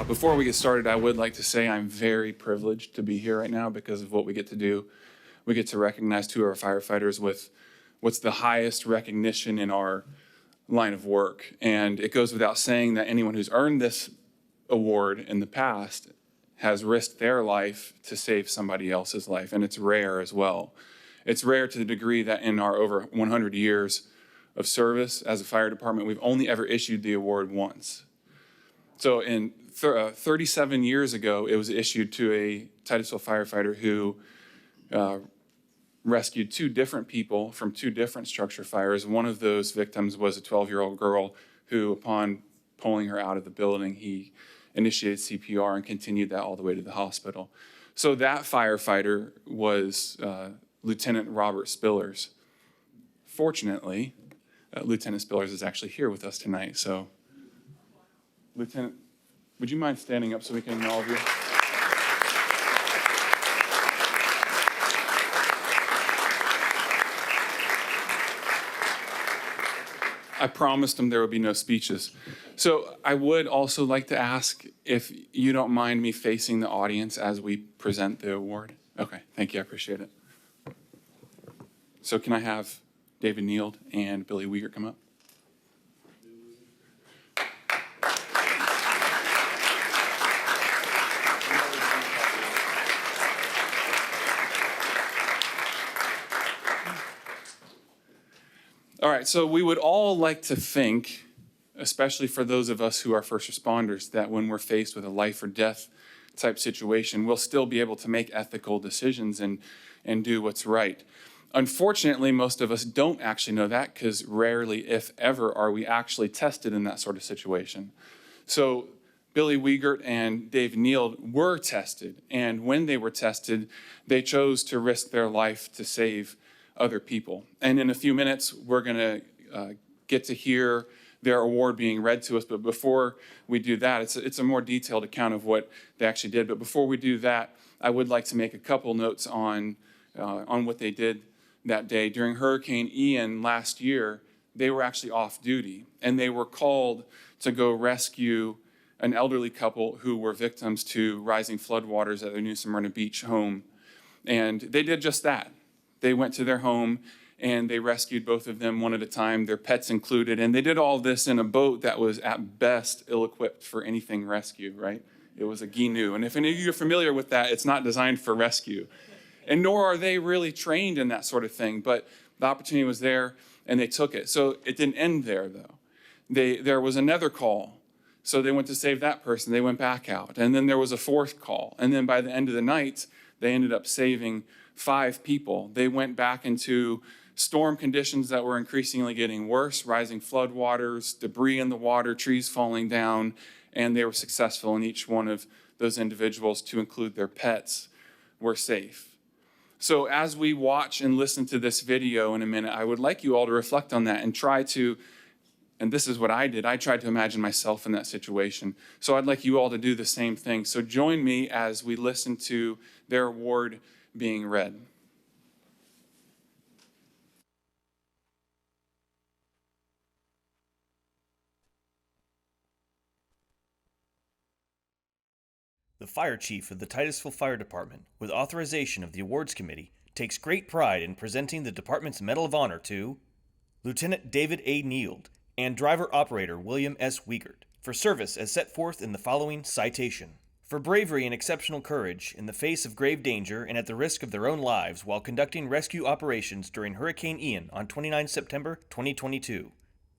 Before we get started, I would like to say I'm very privileged to be here right now because of what we get to do. We get to recognize two of our firefighters with what's the highest recognition in our line of work. And it goes without saying that anyone who's earned this award in the past has risked their life to save somebody else's life, and it's rare as well. It's rare to the degree that in our over 100 years of service as a fire department, we've only ever issued the award once. So in 37 years ago, it was issued to a Titusville firefighter who rescued two different people from two different structure fires. One of those victims was a 12-year-old girl who, upon pulling her out of the building, he initiated CPR and continued that all the way to the hospital. So that firefighter was Lieutenant Robert Spillers. Fortunately, Lieutenant Spillers is actually here with us tonight. So, Lieutenant, would you mind standing up so we can know all of you? I promised him there would be no speeches. So I would also like to ask if you don't mind me facing the audience as we present the award. Okay, thank you, I appreciate it. So can I have David Neeld and Billy Wiegert come up? All right, so we would all like to think, especially for those of us who are first responders, that when we're faced with a life or death type situation, we'll still be able to make ethical decisions and do what's right. Unfortunately, most of us don't actually know that because rarely, if ever, are we actually tested in that sort of situation. So Billy Wiegert and Dave Neeld were tested, and when they were tested, they chose to risk their life to save other people. And in a few minutes, we're going to get to hear their award being read to us. But before we do that, it's a more detailed account of what they actually did. But before we do that, I would like to make a couple notes on what they did that day. During Hurricane Ian last year, they were actually off duty, and they were called to go rescue an elderly couple who were victims to rising floodwaters at their New Smyrna Beach home. And they did just that. They went to their home and they rescued both of them one at a time, their pets included. And they did all this in a boat that was at best ill-equipped for anything rescue, right? It was a ginu. And if any of you are familiar with that, it's not designed for rescue. And nor are they really trained in that sort of thing. But the opportunity was there and they took it. So it didn't end there, though. There was another call. So they went to save that person. They went back out. And then there was a fourth call. And then by the end of the night, they ended up saving 5 people. They went back into storm conditions that were increasingly getting worse, rising floodwaters, debris in the water, trees falling down, and they were successful, and each one of those individuals, to include their pets, were safe. So as we watch and listen to this video in a minute, I would like you all to reflect on that and try to, and this is what I did, I tried to imagine myself in that situation. So I'd like you all to do the same thing. So join me as we listen to their award being read. The fire chief of the Titusville Fire Department, with authorization of the awards committee, takes great pride in presenting the department's Medal of Honor to Lieutenant David A. Neeld and driver-operator William S. Wiegert for service as set forth in the following citation. For bravery and exceptional courage in the face of grave danger and at the risk of their own lives while conducting rescue operations during Hurricane Ian on 29 September 2022.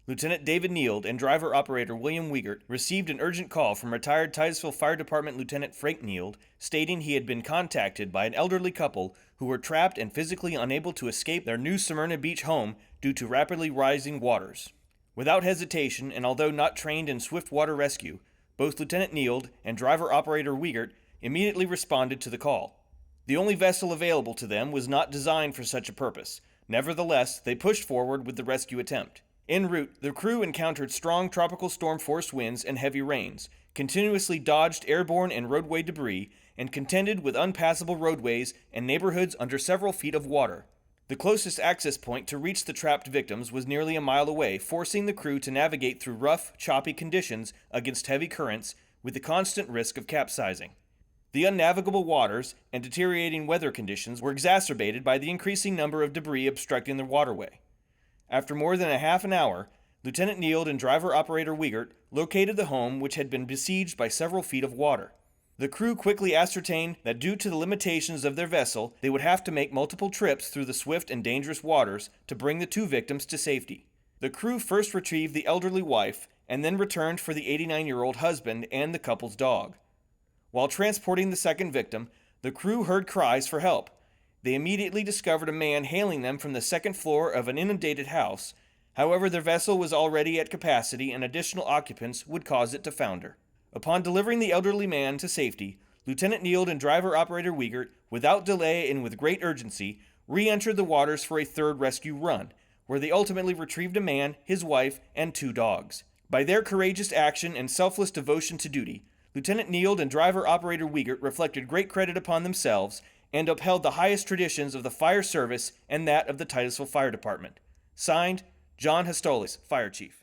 Lieutenant David Neeld and driver-operator William Wiegert received an urgent call from retired Titusville Fire Department Lieutenant Frank Neeld stating he had been contacted by an elderly couple who were trapped and physically unable to escape their New Smyrna Beach home due to rapidly rising waters. Without hesitation, and although not trained in swift water rescue, both Lieutenant Neeld and driver-operator Wiegert immediately responded to the call. The only vessel available to them was not designed for such a purpose. Nevertheless, they pushed forward with the rescue attempt. En route, the crew encountered strong tropical storm-force winds and heavy rains, continuously dodged airborne and roadway debris, and contended with unpassable roadways and neighborhoods under several feet of water. The closest access point to reach the trapped victims was nearly a mile away, forcing the crew to navigate through rough, choppy conditions against heavy currents, with the constant risk of capsizing. The unnavigable waters and deteriorating weather conditions were exacerbated by the increasing number of debris obstructing the waterway. After more than a half an hour, Lieutenant Neeld and driver-operator Wiegert located the home, which had been besieged by several feet of water. The crew quickly ascertained that due to the limitations of their vessel, they would have to make multiple trips through the swift and dangerous waters to bring the two victims to safety. The crew first retrieved the elderly wife and then returned for the 89-year-old husband and the couple's dog. While transporting the second victim, the crew heard cries for help. They immediately discovered a man hailing them from the second floor of an inundated house. However, their vessel was already at capacity and additional occupants would cause it to founder. Upon delivering the elderly man to safety, Lieutenant Neeld and driver-operator Wiegert, without delay and with great urgency, re-entered the waters for a third rescue run, where they ultimately retrieved a man, his wife, and 2 dogs. By their courageous action and selfless devotion to duty, Lieutenant Neeld and driver-operator Wiegert reflected great credit upon themselves and upheld the highest traditions of the fire service and that of the Titusville Fire Department. Signed, John Hustoles, Fire Chief.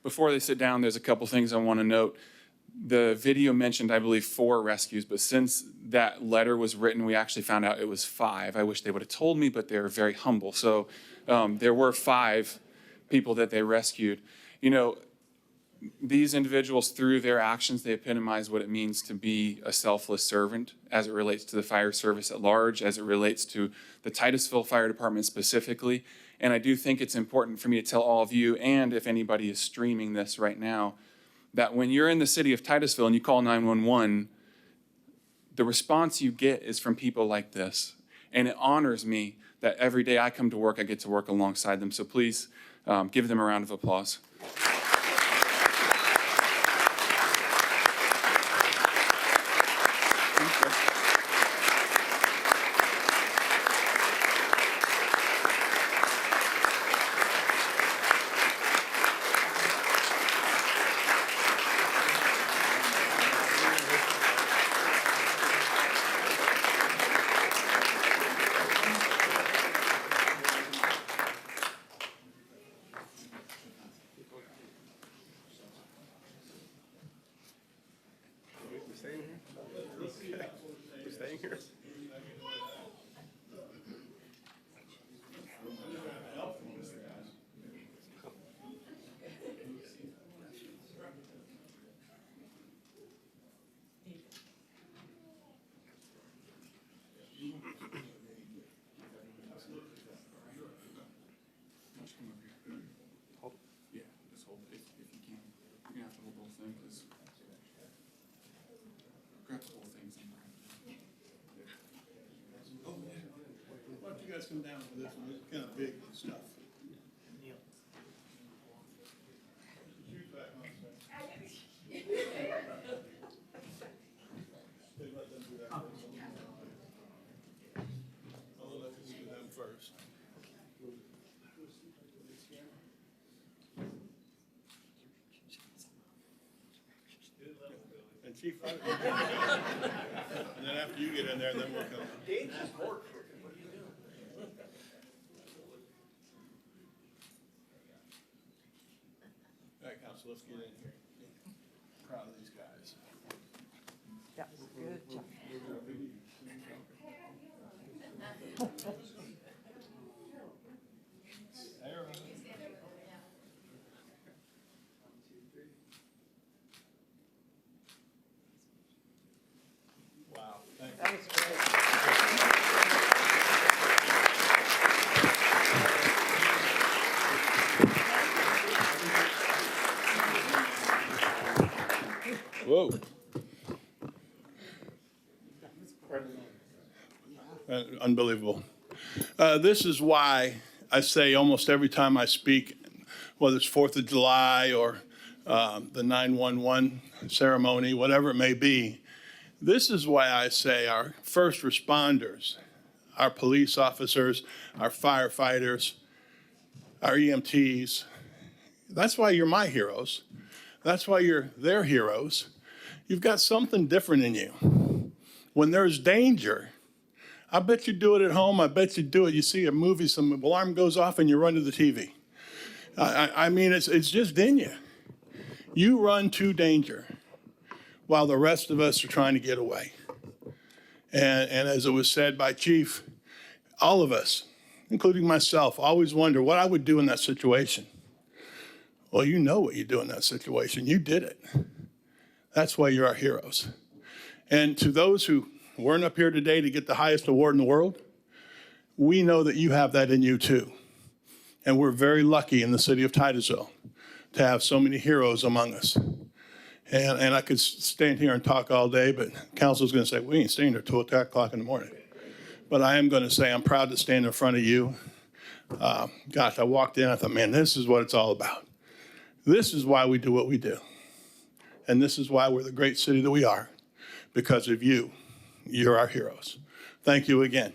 Before they sit down, there's a couple things I want to note. The video mentioned, I believe, 4 rescues, but since that letter was written, we actually found out it was 5. I wish they would have told me, but they're very humble. So there were 5 people that they rescued. You know, these individuals, through their actions, they epitomize what it means to be a selfless servant as it relates to the fire service at large, as it relates to the Titusville Fire Department specifically. And I do think it's important for me to tell all of you, and if anybody is streaming this right now, that when you're in the city of Titusville and you call 911, the response you get is from people like this. And it honors me that every day I come to work, I get to work alongside them. So please give them a round of applause. Come down for this one. It's kind of big stuff. I'll let you do them first. And Chief, and then after you get in there, then we'll come. All right, Council, let's get in here. Proud of these guys. That was good job. Wow, thank you. That was great. Whoa. Unbelievable. This is why I say almost every time I speak, whether it's 4th of July or the 911 ceremony, whatever it may be, this is why I say our first responders, our police officers, our firefighters, our EMTs, that's why you're my heroes. That's why you're their heroes. You've got something different in you. When there's danger, I bet you do it at home. I bet you do it. You see a movie, some alarm goes off and you run to the TV. I mean, it's just in you. You run to danger while the rest of us are trying to get away. And as it was said by Chief, all of us, including myself, always wonder what I would do in that situation. Well, you know what you do in that situation. You did it. That's why you're our heroes. And to those who weren't up here today to get the highest award in the world, we know that you have that in you too. And we're very lucky in the city of Titusville to have so many heroes among us. And I could stand here and talk all day, but council's going to say, we ain't staying here till 2 o'clock in the morning. But I am going to say I'm proud to stand in front of you. Gosh, I walked in, I thought, man, this is what it's all about. This is why we do what we do. And this is why we're the great city that we are, because of you. You're our heroes. Thank you again.